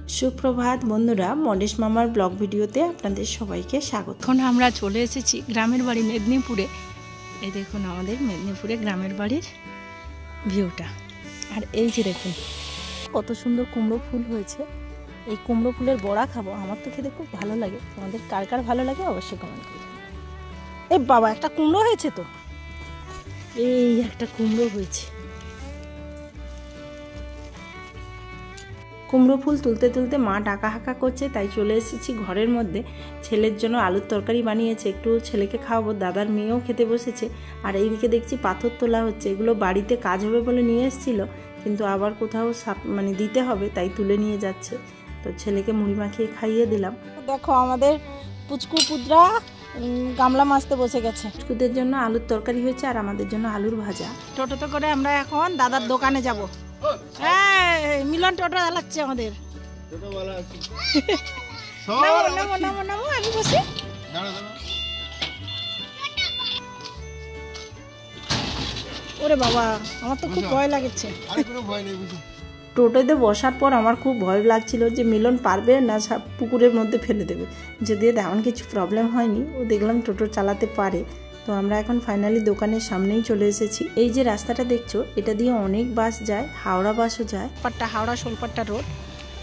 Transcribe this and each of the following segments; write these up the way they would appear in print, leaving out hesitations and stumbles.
সুপ্রভাত বন্ধুরা, মনীষ মামার ব্লগ ভিডিওতে আপনাদের সবাইকে স্বাগত। এখন আমরা চলে এসেছি গ্রামের বাড়ি মেদিনীপুরে। এই দেখুন আমাদের মেদিনীপুরে গ্রামের বাড়ির ভিউটা। আর এই যে দেখুন কত সুন্দর কুমড়ো ফুল হয়েছে। এই কুমড়ো ফুলের বড়া খাবো, আমার তো খেতে খুব ভালো লাগে। আমাদের কার কার ভালো লাগে অবশ্যই কমেন্ট করুন। এই বাবা, একটা কুমড়ো হয়েছে তো, এই একটা কুমড়ো হয়েছে। কুমড়ো ফুল তুলতে তুলতে মা ডাকা হাঁকা করছে, তাই চলে এসেছি ঘরের মধ্যে। ছেলের জন্য আলুর তরকারি বানিয়েছে, একটু ছেলেকে খাওয়াবো। দাদার মেয়েও খেতে বসেছে। আর এইদিকে দেখছি পাথর তোলা হচ্ছে। এগুলো বাড়িতে কাজ হবে বলে নিয়ে এসেছিল, কিন্তু আবার কোথাও দিতে হবে, তাই তুলে নিয়ে যাচ্ছে। তো ছেলেকে মুড়ি মাখিয়ে খাইয়ে দিলাম। দেখো আমাদের পুচকু পুদ্রা গামলা মাছতে বসে গেছে। পুচকুদের জন্য আলুর তরকারি হয়েছে আর আমাদের জন্য আলুর ভাজা। টোটোতে করে আমরা এখন দাদার দোকানে যাব। মিলন টোটো চালাচ্ছে আমাদের। আমি বসি। ওরে বাবা, আমার তো খুব ভয় লাগছে। টোটোতে বসার পর আমার খুব ভয় লাগছিল যে মিলন পারবে না পুকুরের মধ্যে ফেলে দেবে। যদিও তেমন কিছু প্রবলেম হয়নি, ও দেখলাম টোটো চালাতে পারে। তো আমরা এখন ফাইনালি দোকানের সামনেই চলে এসেছি। এই যে রাস্তাটা দেখছো, এটা দিয়ে অনেক বাস যায়, হাওড়া বাসও যায়। হাওড়া শোলপাট্টা রোড।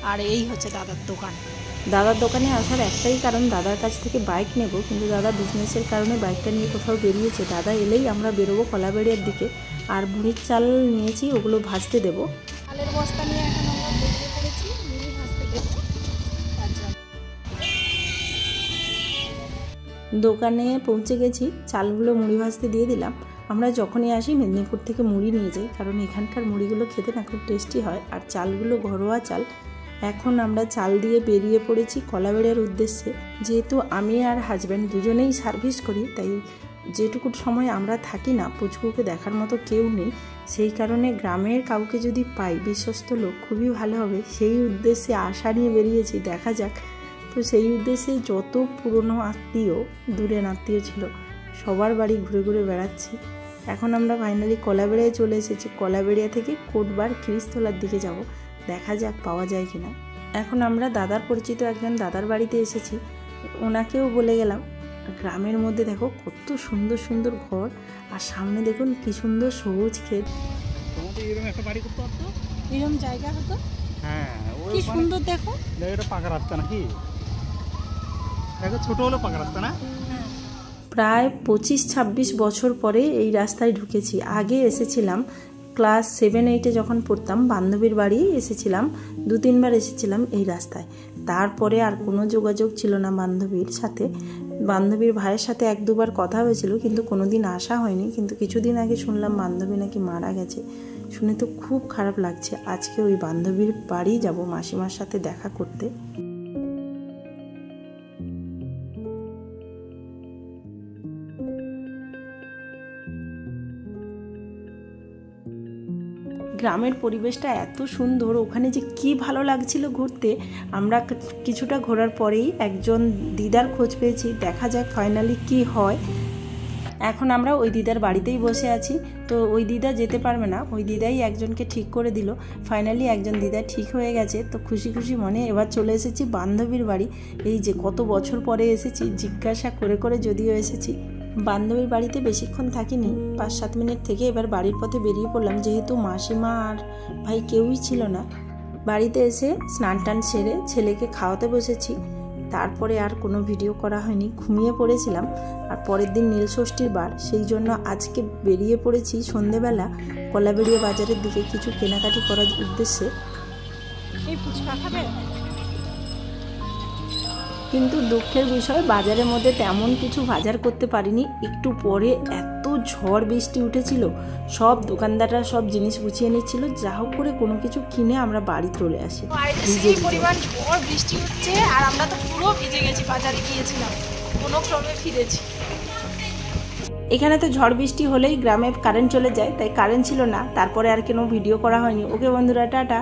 আর এই হচ্ছে দাদার দোকান। দাদার দোকানে আসার একটাই কারণ, দাদার কাছ থেকে বাইক নেব, কিন্তু দাদা বিজনেসের কারণে বাইকটা নিয়ে কোথাও বেরিয়েছে। দাদা এলেই আমরা বেরোবো কলাবেড়িয়ার দিকে। আর মুড়ির চাল নিয়েছি, ওগুলো ভাজতে দেবো। চালের বস্তা নিয়ে এখন আমরা বেরিয়ে পড়েছি মুড়ি ভাজতে দেবো। দোকানে পৌঁছে গেছি, চালগুলো মুড়ি ভাজতে দিয়ে দিলাম। আমরা যখনই আসি মেদিনীপুর থেকে মুড়ি নিয়ে যাই, কারণ এখানকার মুড়িগুলো খেতে না খুব টেস্টি হয়। আর চালগুলো ঘরোয়া চাল। এখন আমরা চাল দিয়ে বেরিয়ে পড়েছি কলাবেড়িয়ার উদ্দেশ্যে। যেহেতু আমি আর হাজব্যান্ড দুজনেই সার্ভিস করি, তাই যেটুকু সময় আমরা থাকি না, পুচকুকে দেখার মতো কেউ নেই। সেই কারণে গ্রামের কাউকে যদি পাই, বিশ্বস্ত লোক, খুবই ভালো হবে। সেই উদ্দেশ্যে আশা নিয়ে বেরিয়েছি, দেখা যাক। তো সেই উদ্দেশ্যে যত পুরনো আত্মীয়, দূরের আত্মীয় ছিল, সবার বাড়ি ঘুরে ঘুরে বেড়াচ্ছি। এখন আমরা ফাইনালি কলাবেড়িয়ায় চলে এসেছি। কলাবেড়িয়া থেকে কোটবার খিরিস্তলার দিকে যাব, দেখা যাক পাওয়া যায় কিনা। এখন আমরা দাদার পরিচিত একজন দাদার বাড়িতে এসেছি, ওনাকেও বলে গেলাম। গ্রামের মধ্যে দেখো কত সুন্দর সুন্দর ঘর, আর সামনে দেখুন কি সুন্দর সবুজ ক্ষেত। এরকম একটা বাড়ি করতে পারতো, এরকম জায়গা হতো। হ্যাঁ, কি সুন্দর দেখো। এটা পাকা রাস্তা নাকি? দেখো ছোট হলো পাকা রাস্তা না? প্রায় 25-26 বছর পরে এই রাস্তায় ঢুকেছি। আগে এসেছিলাম ক্লাস 7-8 যখন পড়তাম, বান্ধবীর বাড়ি এসেছিলাম, 2-3 বার এসেছিলাম এই রাস্তায়। তারপরে আর কোনো যোগাযোগ ছিল না বান্ধবীর সাথে। বান্ধবীর ভাইয়ের সাথে 1-2 বার কথা হয়েছিল, কিন্তু কোনো দিন আসা হয়নি। কিন্তু কিছুদিন আগে শুনলাম বান্ধবী নাকি মারা গেছে। শুনে তো খুব খারাপ লাগছে। আজকে ওই বান্ধবীর বাড়ি যাব মাসিমার সাথে দেখা করতে। গ্রামের পরিবেশটা এত সুন্দর, ওখানে যে কি ভালো লাগছিল ঘুরতে। আমরা কিছুটা ঘোরার পরেই একজন দিদার খোঁজ পেয়েছি, দেখা যাক ফাইনালি কি হয়। এখন আমরা ওই দিদার বাড়িতেই বসে আছি। তো ওই দিদা যেতে পারবে না, ওই দিদাই একজনকে ঠিক করে দিল। ফাইনালি একজন দিদা ঠিক হয়ে গেছে। তো খুশি খুশি মনে এবার চলে এসেছি বান্ধবীর বাড়ি। এই যে কত বছর পরে এসেছি, জিজ্ঞাসা করে করে যদিও এসেছি। বান্ধবীর বাড়িতে বেশিক্ষণ থাকিনি, 5-7 মিনিট থেকে এবার বাড়ির পথে বেরিয়ে পড়লাম। যেহেতু মাসিমা আর ভাই কেউই ছিল না, বাড়িতে এসে স্নান টান সেরে ছেলেকে খাওয়াতে বসেছি। তারপরে আর কোনো ভিডিও করা হয়নি, ঘুমিয়ে পড়েছিলাম। আর পরের দিন নীলষষ্ঠীর বার, সেই জন্য আজকে বেরিয়ে পড়েছি সন্ধেবেলা কলাবেড়িয়া বাজারের দিকে কিছু কেনাকাটি করার উদ্দেশ্যে। এই ফুচকা খাবে? কিন্তু দুঃখের বিষয়, বাজারের মধ্যে তেমন কিছু বাজার করতে পারিনি। একটু পরে এত ঝড় বৃষ্টি উঠেছিল, সব দোকানদাররা সব জিনিস গুছিয়ে নিচ্ছিল। যা হোক করে কোনো কিছু কিনে আমরা বাড়ি চলে আসি। এই পরিমাণ ঝড় বৃষ্টি হচ্ছে, আর আমরা তো পুরো ভিজে গেছি। বাজারে গিয়েছিলাম, কোনো ক্রমে ফিরেছি। এখানে তো ঝড় বৃষ্টি হলেই গ্রামে কারেন্ট চলে যায়, তাই কারেন্ট ছিল না। তারপরে আর কোনো ভিডিও করা হয়নি। ওকে বন্ধুরা, টাটা।